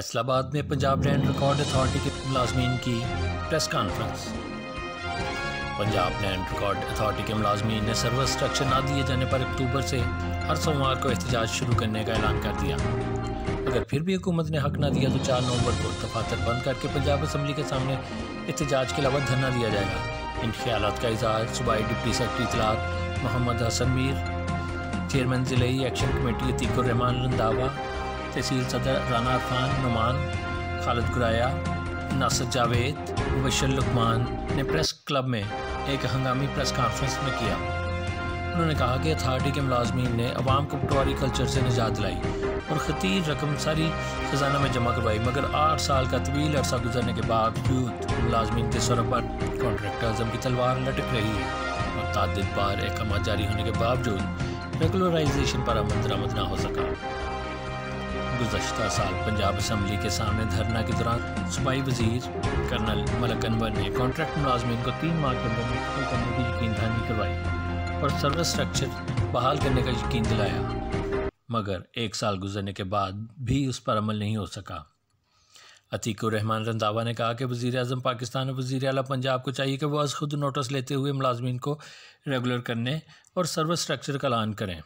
फैसलाबाद में Punjab land record authority के मुलाजमीन की press conference. Punjab land record authority के मुलाजमीन ने सर्वर स्ट्रक्चर ना दिए जाने पर अक्टूबर से हर सोमवार को एहतजाज शुरू करने का ऐलान कर दिया। अगर फिर भी हुकूमत ने हक ना दिया तो 4 नवंबर को दफातर बंद करके पंजाब असम्बली के सामने एहतजाज के अलावा धरना दिया जाएगा। इन ख्यालात का इजहार सूबाई डिप्टी सेक्रेटरी इत्तलात मोहम्मद हसन मीर, चेयरमैन ज़िलाई एक्शन कमेटी अतीकुर रहमान रंधावा, तहसील सदर राना अरफान नुमान, खालिद गुराया, नासिर जावेद, मुबशर लुकमान ने प्रेस क्लब में एक हंगामी प्रेस कॉन्फ्रेंस में किया। उन्होंने कहा कि अथॉरिटी के मुलाजमीन ने अवाम को पटवारी कल्चर से निजात दिलाई और खतीर रकम सारी खजाना में जमा करवाई, मगर 8 साल का तवील अरसा गुजरने के बावजूद मुलाजमीन के सरों पर कॉन्ट्रैक्टर्ज़म की तलवार लटक रही है। मुतअद्दिद बार अहकाम जारी होने के बावजूद रेगुलराइजेशन पर अमल दरामद ना हो सका। गुज़श्ता साल पंजाब असम्बली के सामने धरना के दौरान सूबाई वज़ीर कर्नल मलक अनवर ने कॉन्ट्रैक्ट मुलाजमीन को 3 माह के अंदर मुकम्मल करने की यकीन दहानी करवाई और सर्विस स्ट्रक्चर बहाल करने का यकीन दिलाया, मगर 1 साल गुजरने के बाद भी उस पर अमल नहीं हो सका। अतीकुर रहमान रंधावा ने कहा कि वज़ीर-ए-आज़म पाकिस्तान और वज़ीर आला पंजाब को चाहिए कि वह खुद नोटिस लेते हुए मुलाजमीन को रेगुलर करने और सर्विस स्ट्रक्चर का ऐलान करें।